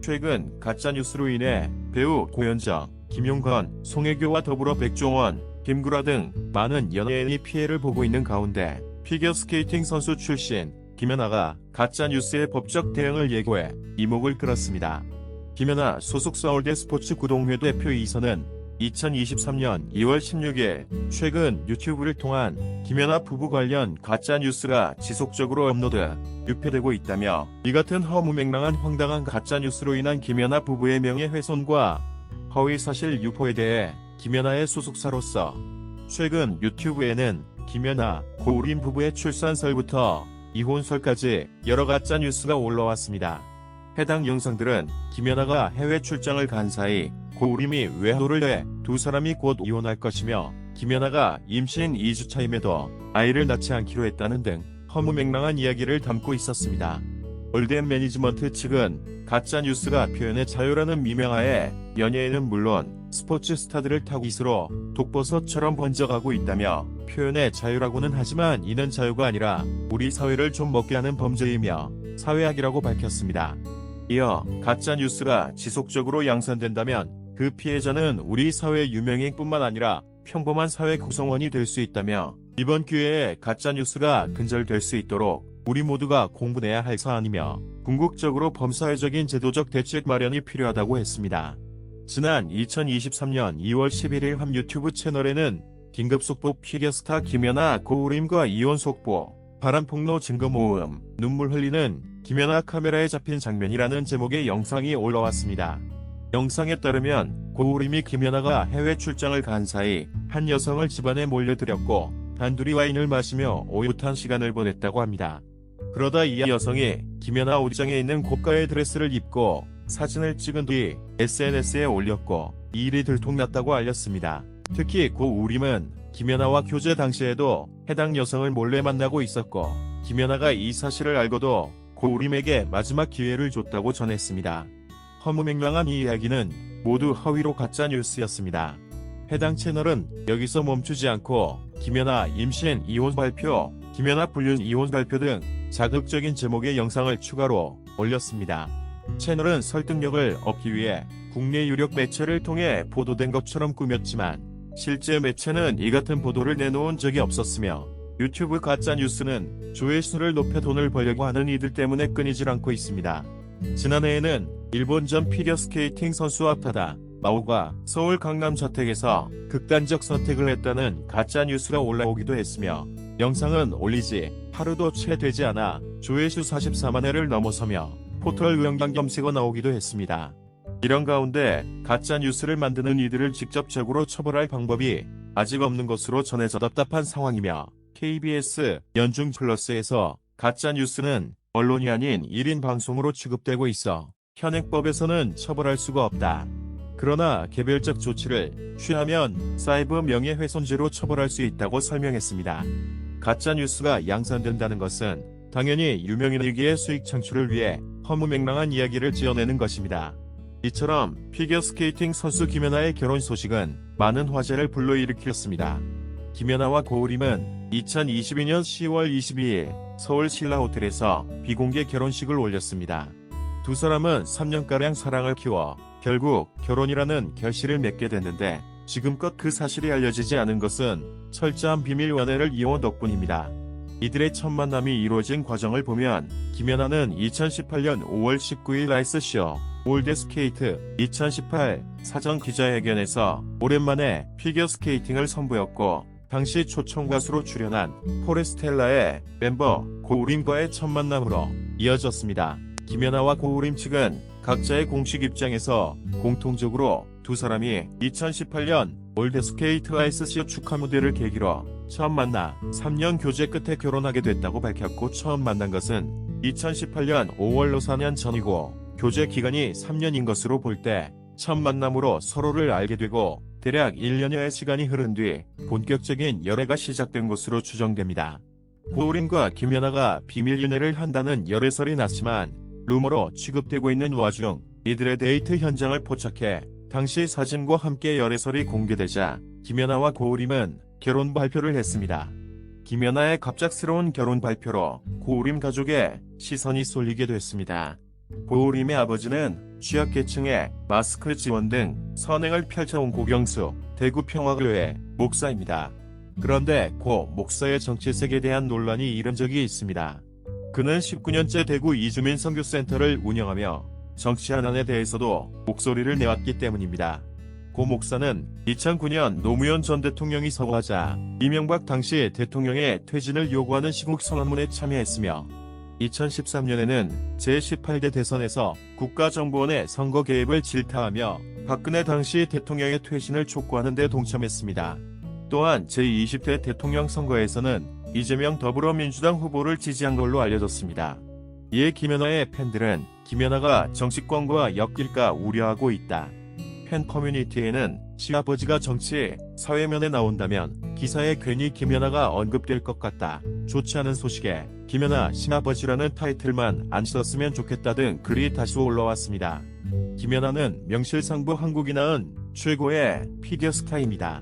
최근 가짜뉴스로 인해 배우 고현정, 김용건, 송혜교와 더불어 백종원, 김구라 등 많은 연예인이 피해를 보고 있는 가운데 피겨스케이팅 선수 출신 김연아가 가짜뉴스의 법적 대응을 예고해 이목을 끌었습니다. 김연아 소속 서울대 스포츠 구동회 대표 이선은 2023년 2월 16일 최근 유튜브를 통한 김연아 부부 관련 가짜뉴스가 지속적으로 업로드, 유폐되고 있다며 이 같은 허무맹랑한 황당한 가짜뉴스로 인한 김연아 부부의 명예훼손과 허위사실 유포에 대해 김연아의 소속사로서 최근 유튜브에는 김연아, 고우림 부부의 출산설부터 이혼설까지 여러 가짜뉴스가 올라왔습니다. 해당 영상들은 김연아가 해외 출장을 간 사이 고우림이 외도를 해 두 사람이 곧 이혼할 것이며 김연아가 임신 2주차임에도 아이를 낳지 않기로 했다는 등 허무맹랑한 이야기를 담고 있었습니다. 올덴 매니지먼트 측은 가짜뉴스가 표현의 자유라는 미명하에 연예인은 물론 스포츠 스타들을 타깃으로 독버섯처럼 번져가고 있다며 표현의 자유라고는 하지만 이는 자유가 아니라 우리 사회를 좀 먹게 하는 범죄이며 사회악이라고 밝혔습니다. 이어 가짜뉴스가 지속적으로 양산된다면 그 피해자는 우리 사회 유명인뿐만 아니라 평범한 사회 구성원이 될 수 있다며 이번 기회에 가짜뉴스가 근절될 수 있도록 우리 모두가 공분해야 할 사안이며 궁극적으로 범사회적인 제도적 대책 마련이 필요하다고 했습니다. 지난 2023년 2월 11일 한 유튜브 채널에는 긴급속보 피겨스타 김연아 고우림과 이혼 속보, 바람폭로 증거 모음, 눈물 흘리는 김연아 카메라에 잡힌 장면이라는 제목의 영상이 올라왔습니다. 영상에 따르면 고우림이 김연아가 해외 출장을 간 사이 한 여성을 집안에 몰려들였고 단둘이 와인을 마시며 오붓한 시간을 보냈다고 합니다. 그러다 이 여성이 김연아 옷장에 있는 고가의 드레스를 입고 사진을 찍은 뒤 SNS에 올렸고 이 일이 들통났다고 알렸습니다. 특히 고우림은 김연아와 교제 당시에도 해당 여성을 몰래 만나고 있었고 김연아가 이 사실을 알고도 고우림에게 마지막 기회를 줬다고 전했습니다. 허무맹랑한 이 이야기는 모두 허위로 가짜뉴스였습니다. 해당 채널은 여기서 멈추지 않고 김연아 임신 이혼 발표, 김연아 불륜 이혼 발표 등 자극적인 제목의 영상을 추가로 올렸습니다. 채널은 설득력을 얻기 위해 국내 유력 매체를 통해 보도된 것처럼 꾸몄지만 실제 매체는 이 같은 보도를 내놓은 적이 없었으며 유튜브 가짜뉴스는 조회수를 높여 돈을 벌려고 하는 이들 때문에 끊이질 않고 있습니다. 지난해에는 일본전 피겨스케이팅 선수 아타다 마오가 서울 강남 저택에서 극단적 선택을 했다는 가짜뉴스가 올라오기도 했으며 영상은 올리지 하루도 채 되지 않아 조회수 44만 회를 넘어서며 포털 의원강 검색어 나오기도 했습니다. 이런 가운데 가짜뉴스를 만드는 이들을 직접적으로 처벌할 방법이 아직 없는 것으로 전해져 답답한 상황이며 KBS 연중 플러스에서 가짜뉴스는 언론이 아닌 1인 방송으로 취급되고 있어 현행법에서는 처벌할 수가 없다. 그러나 개별적 조치를 취하면 사이버 명예훼손죄로 처벌할 수 있다고 설명했습니다. 가짜뉴스가 양산된다는 것은 당연히 유명인에게의 수익 창출을 위해 허무맹랑한 이야기를 지어내는 것입니다. 이처럼 피겨스케이팅 선수 김연아의 결혼 소식은 많은 화제를 불러일으켰습니다. 김연아와 고우림은 2022년 10월 22일 서울 신라호텔에서 비공개 결혼식을 올렸습니다. 두 사람은 3년가량 사랑을 키워 결국 결혼이라는 결실을 맺게 됐는데 지금껏 그 사실이 알려지지 않은 것은 철저한 비밀 연애를 이어온 덕분입니다. 이들의 첫 만남이 이루어진 과정을 보면 김연아는 2018년 5월 19일 아이스쇼 올드스케이트 2018 사전 기자회견에서 오랜만에 피겨스케이팅을 선보였고 당시 초청 가수로 출연한 포레스텔라의 멤버 고우림과의 첫 만남으로 이어졌습니다. 김연아와 고우림 측은 각자의 공식 입장에서 공통적으로 두 사람이 2018년 올드스케이트 아이스쇼 축하 무대를 계기로 처음 만나 3년 교제 끝에 결혼하게 됐다고 밝혔고 처음 만난 것은 2018년 5월로 4년 전이고 교제 기간이 3년인 것으로 볼 때 첫 만남으로 서로를 알게 되고 대략 1년여의 시간이 흐른 뒤 본격적인 연애가 시작된 것으로 추정됩니다. 고우림과 김연아가 비밀 연애를 한다는 열애설이 났지만 루머로 취급되고 있는 와중 이들의 데이트 현장을 포착해 당시 사진과 함께 열애설이 공개되자 김연아와 고우림은 결혼 발표를 했습니다. 김연아의 갑작스러운 결혼 발표로 고우림 가족의 시선이 쏠리게 됐습니다. 고우림의 아버지는 취약계층의 마스크 지원 등 선행을 펼쳐온 고경수 대구 평화교회 목사입니다. 그런데 고 목사의 정치색에 대한 논란이 일은 적이 있습니다. 그는 19년째 대구 이주민 선교센터를 운영하며 정치 현안에 대해서도 목소리를 내왔기 때문입니다. 고 목사는 2009년 노무현 전 대통령이 서거하자 이명박 당시 대통령의 퇴진을 요구하는 시국 선언문에 참여했으며 2013년에는 제18대 대선에서 국가정보원의 선거 개입을 질타하며 박근혜 당시 대통령의 퇴진을 촉구하는 데 동참했습니다. 또한 제20대 대통령 선거에서는 이재명 더불어민주당 후보를 지지한 걸로 알려졌습니다. 이에 김연아의 팬들은 김연아가 정치권과 엮일까 우려하고 있다. 팬 커뮤니티에는 시아버지가 정치, 사회면에 나온다면 기사에 괜히 김연아가 언급될 것 같다. 좋지 않은 소식에 김연아 시아버지라는 타이틀만 안 썼으면 좋겠다 등 글이 다수 올라왔습니다. 김연아는 명실상부 한국이 낳은 최고의 피겨스타입니다.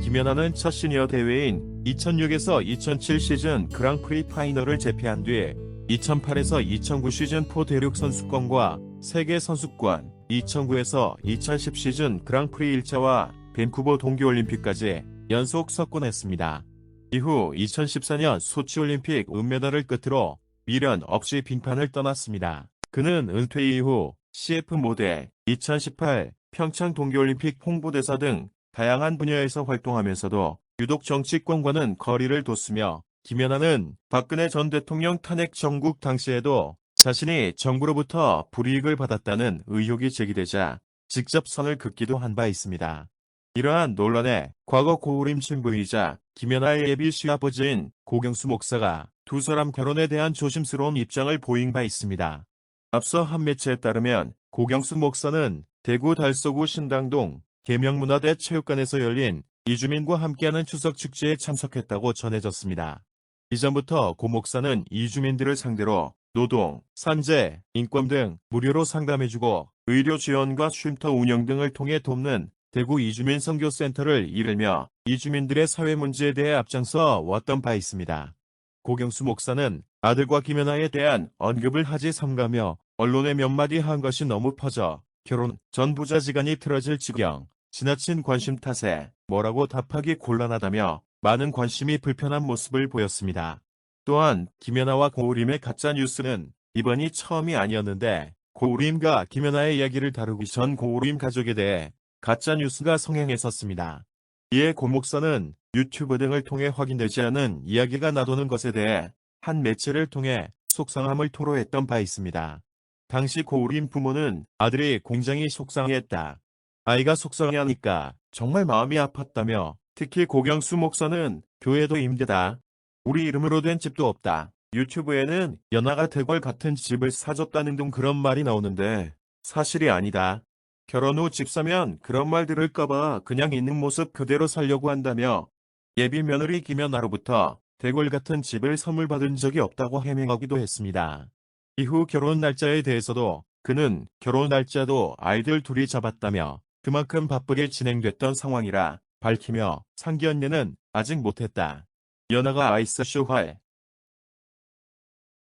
김연아는 첫 시니어 대회인 2006에서 2007 시즌 그랑프리 파이널을 제패한 뒤 2008에서 2009 시즌 4 대륙 선수권과 세계 선수권, 2009에서 2010 시즌 그랑프리 1차와 밴쿠버 동계올림픽까지 연속 석권했습니다. 이후 2014년 소치올림픽 은메달을 끝으로 미련 없이 빙판을 떠났습니다. 그는 은퇴 이후 CF 모델, 2018 평창 동계올림픽 홍보대사 등 다양한 분야에서 활동하면서도 유독 정치권과는 거리를 뒀으며 김연아는 박근혜 전 대통령 탄핵 정국 당시에도 자신이 정부로부터 불이익을 받았다는 의혹이 제기되자 직접 선을 긋기도 한 바 있습니다. 이러한 논란에 과거 고우림 신부이자 김연아의 예비 시아버지인 고경수 목사가 두 사람 결혼에 대한 조심스러운 입장을 보인 바 있습니다. 앞서 한 매체에 따르면 고경수 목사는 대구 달서구 신당동 계명문화대 체육관에서 열린 이주민과 함께하는 추석 축제에 참석했다고 전해졌습니다. 이전부터 고 목사는 이주민들을 상대로 노동, 산재, 인권 등 무료로 상담해주고 의료 지원과 쉼터 운영 등을 통해 돕는 대구 이주민 선교센터를 이끌며 이주민들의 사회 문제에 대해 앞장서 왔던 바 있습니다. 고경수 목사는 아들과 김연아에 대한 언급을 하지 삼가며 언론에 몇 마디 한 것이 너무 퍼져 결혼 전 부자지간이 틀어질 지경, 지나친 관심 탓에 뭐라고 답하기 곤란하다며 많은 관심이 불편한 모습을 보였습니다. 또한 김연아와 고우림의 가짜뉴스는 이번이 처음이 아니었는데 고우림과 김연아의 이야기를 다루기 전 고우림 가족에 대해 가짜뉴스가 성행했었습니다. 이에 고 목사는 유튜브 등을 통해 확인되지 않은 이야기가 나도는 것에 대해 한 매체를 통해 속상함을 토로했던 바 있습니다. 당시 고우림 부모는 아들이 굉장히 속상해했다. 아이가 속상해하니까 정말 마음이 아팠다며 특히 고경수 목사는 교회도 힘들다. 우리 이름으로 된 집도 없다. 유튜브에는 연아가 대궐 같은 집을 사줬다는 등 그런 말이 나오는데 사실이 아니다. 결혼 후 집 사면 그런 말 들을까봐 그냥 있는 모습 그대로 살려고 한다며 예비 며느리 김연아로부터 대궐 같은 집을 선물 받은 적이 없다고 해명하기도 했습니다. 이후 결혼 날짜에 대해서도 그는 결혼 날짜도 아이들 둘이 잡았다며 그만큼 바쁘게 진행됐던 상황이라 밝히며 상견례는 아직 못했다. 연아가 아이스쇼 할